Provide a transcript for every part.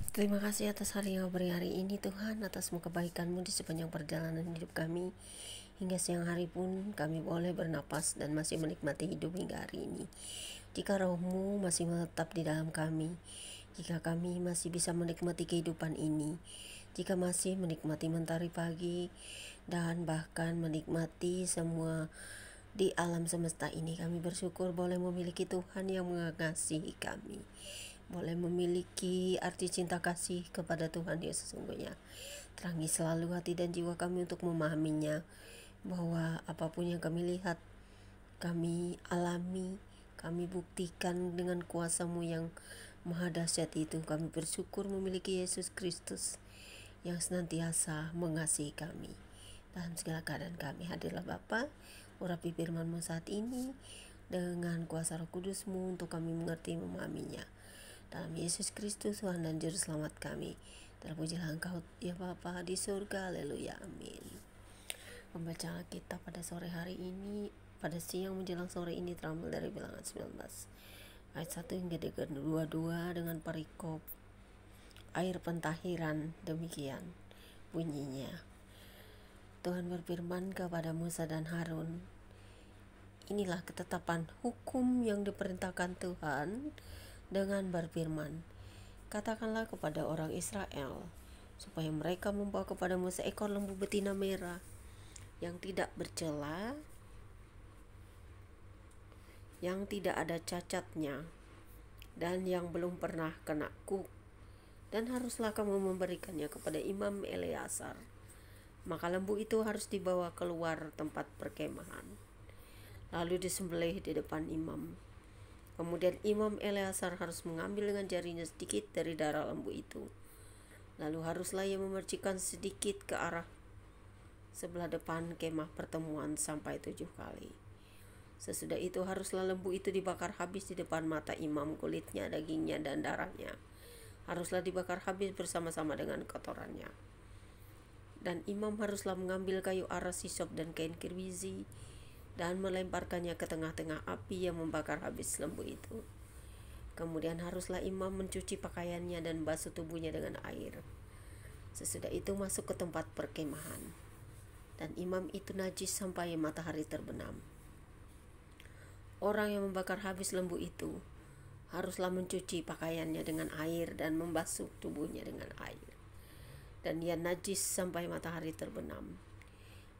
Terima kasih atas hari yang beri hari ini Tuhan, atas semua kebaikan-Mu di sepanjang perjalanan hidup kami. Hingga siang hari pun kami boleh bernapas dan masih menikmati hidup hingga hari ini. Jika Roh-Mu masih menetap di dalam kami, jika kami masih bisa menikmati kehidupan ini, jika masih menikmati mentari pagi, dan bahkan menikmati semua di alam semesta ini, kami bersyukur boleh memiliki Tuhan yang mengasihi kami, boleh memiliki arti cinta kasih kepada Tuhan yang sesungguhnya. Terangi selalu hati dan jiwa kami untuk memahaminya, bahwa apapun yang kami lihat, kami alami, kami buktikan dengan kuasa-Mu yang maha dahsyat itu. Kami bersyukur memiliki Yesus Kristus yang senantiasa mengasihi kami dalam segala keadaan kami. Hadirlah Bapa, urapi firman-Mu saat ini dengan kuasa Roh Kudus-Mu untuk kami mengerti memahaminya. Dalam Yesus Kristus Tuhan dan Juru Selamat kami, terpujilah Engkau ya Bapa di surga. Haleluya, amin. Pembacaan kita pada sore hari ini, pada siang menjelang sore ini, terambil dari Bilangan 19 ayat 1 hingga 22 dengan perikop air pentahiran. Demikian bunyinya. Tuhan berfirman kepada Musa dan Harun, inilah ketetapan hukum yang diperintahkan Tuhan dengan berfirman, katakanlah kepada orang Israel, supaya mereka membawa kepadamu seekor lembu betina merah yang tidak bercela, yang tidak ada cacatnya, dan yang belum pernah kena kuk. Dan haruslah kamu memberikannya kepada Imam Eleazar. Maka lembu itu harus dibawa keluar tempat perkemahan, lalu disembelih di depan imam. Kemudian Imam Eleazar harus mengambil dengan jarinya sedikit dari darah lembu itu. Lalu haruslah ia memercikkan sedikit ke arah sebelah depan kemah pertemuan sampai 7 kali. Sesudah itu haruslah lembu itu dibakar habis di depan mata imam. Kulitnya, dagingnya, dan darahnya haruslah dibakar habis bersama-sama dengan kotorannya. Dan imam haruslah mengambil kayu aras, hisop, dan kain kirmizi dan melemparkannya ke tengah-tengah api yang membakar habis lembu itu. Kemudian haruslah imam mencuci pakaiannya dan basuh tubuhnya dengan air. Sesudah itu masuk ke tempat perkemahan, dan imam itu najis sampai matahari terbenam. Orang yang membakar habis lembu itu haruslah mencuci pakaiannya dengan air dan membasuh tubuhnya dengan air, dan ia najis sampai matahari terbenam.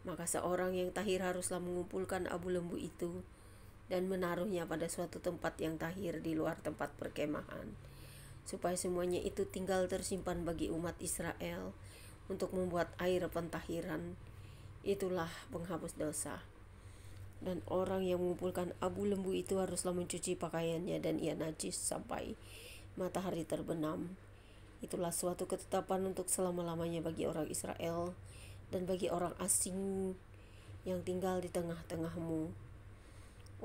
Maka seorang yang tahir haruslah mengumpulkan abu lembu itu dan menaruhnya pada suatu tempat yang tahir di luar tempat perkemahan, supaya semuanya itu tinggal tersimpan bagi umat Israel untuk membuat air pentahiran. Itulah penghapus dosa. Dan orang yang mengumpulkan abu lembu itu haruslah mencuci pakaiannya, dan ia najis sampai matahari terbenam. Itulah suatu ketetapan untuk selama-lamanya bagi orang Israel dan bagi orang asing yang tinggal di tengah-tengahmu.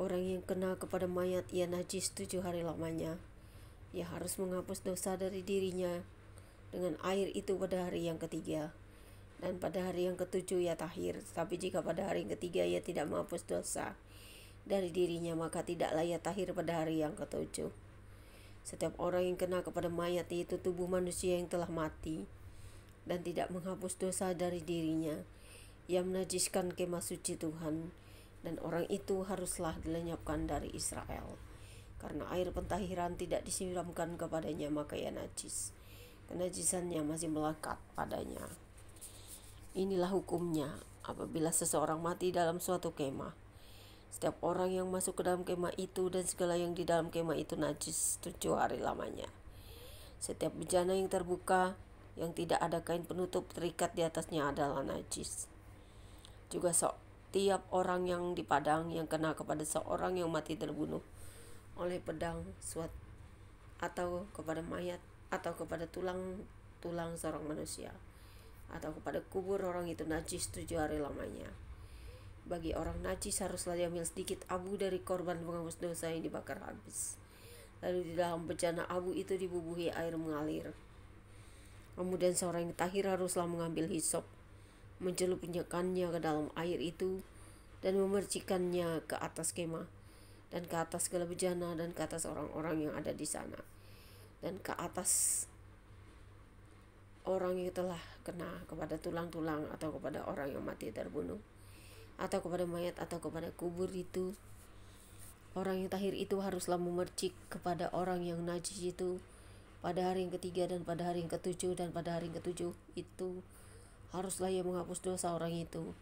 Orang yang kena kepada mayat ia najis 7 hari lamanya. Ia harus menghapus dosa dari dirinya dengan air itu pada hari yang ketiga. Dan pada hari yang ketujuh ia tahir. Tapi jika pada hari yang ketiga ia tidak menghapus dosa dari dirinya, maka tidaklah ia tahir pada hari yang ketujuh. Setiap orang yang kena kepada mayat, yaitu tubuh manusia yang telah mati, dan tidak menghapus dosa dari dirinya, ia menajiskan kemah suci Tuhan, dan orang itu haruslah dilenyapkan dari Israel. Karena air pentahiran tidak disiramkan kepadanya, maka ia najis. Kenajisannya masih melekat padanya. Inilah hukumnya apabila seseorang mati dalam suatu kemah. Setiap orang yang masuk ke dalam kemah itu dan segala yang di dalam kemah itu najis 7 hari lamanya. Setiap bejana yang terbuka yang tidak ada kain penutup terikat di atasnya adalah najis. Juga setiap orang yang di padang yang kena kepada seorang yang mati terbunuh oleh pedang, atau kepada mayat, atau kepada tulang seorang manusia, atau kepada kubur, orang itu najis 7 hari lamanya. Bagi orang najis haruslah diambil sedikit abu dari korban penghapus dosa yang dibakar habis. Lalu di dalam bejana abu itu dibubuhi air mengalir. Kemudian seorang yang tahir haruslah mengambil hisop, mencelupkannya ke dalam air itu, dan memercikannya ke atas kemah, dan ke atas segala bejana, dan ke atas orang-orang yang ada di sana, dan ke atas orang yang telah kena kepada tulang-tulang atau kepada orang yang mati terbunuh atau kepada mayat atau kepada kubur itu, orang yang tahir itu haruslah memercik kepada orang yang najis itu pada hari yang ketiga dan pada hari yang ketujuh, dan pada hari yang ketujuh itu haruslah ia menghapus dosa orang itu.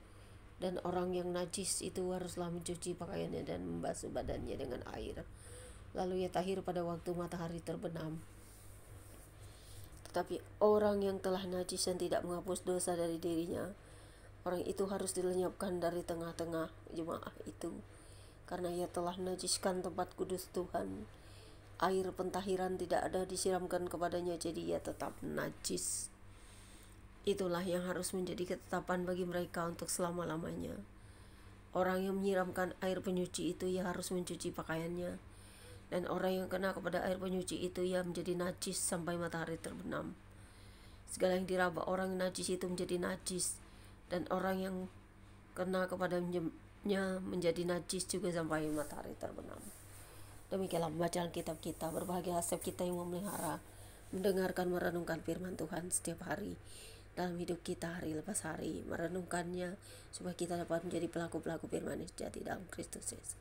Dan orang yang najis itu haruslah mencuci pakaiannya dan membasuh badannya dengan air, lalu ia tahir pada waktu matahari terbenam. Tetapi orang yang telah najis dan tidak menghapus dosa dari dirinya, orang itu harus dilenyapkan dari tengah-tengah jemaah itu, karena ia telah menajiskan tempat kudus Tuhan. Air pentahiran tidak ada disiramkan kepadanya, jadi ia tetap najis. Itulah yang harus menjadi ketetapan bagi mereka untuk selama-lamanya. Orang yang menyiramkan air penyuci itu ia harus mencuci pakaiannya, dan orang yang kena kepada air penyuci itu ia menjadi najis sampai matahari terbenam. Segala yang diraba orang yang najis itu menjadi najis, dan orang yang kena kepadanya menjadi najis juga sampai matahari terbenam. Demikianlah pembacaan kitab kita. Berbahagia setiap kita yang memelihara, mendengarkan, merenungkan firman Tuhan setiap hari dalam hidup kita hari lepas hari, merenungkannya supaya kita dapat menjadi pelaku-pelaku firman yang sejati dalam Kristus Yesus.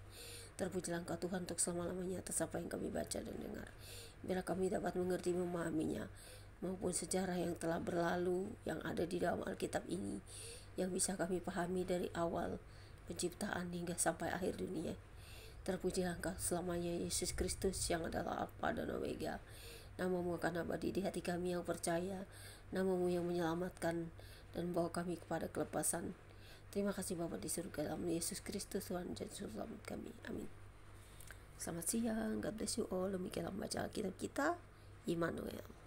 Terpujilah Engkau Tuhan untuk selama-lamanya atas apa yang kami baca dan dengar. Biarlah kami dapat mengerti, memahaminya, maupun sejarah yang telah berlalu yang ada di dalam Alkitab ini, yang bisa kami pahami dari awal penciptaan hingga sampai akhir dunia. Terpujilah Engkau selamanya, Yesus Kristus, yang adalah Alfa dan Omega. Namamu akan abadi di hati kami yang percaya. Namamu yang menyelamatkan dan membawa kami kepada kelepasan. Terima kasih Bapa di surga, dalam Yesus Kristus Tuhan dan Juru Selamat kami. Amin. Selamat siang, God bless you all. Demikianlah membaca kitab kita, Immanuel.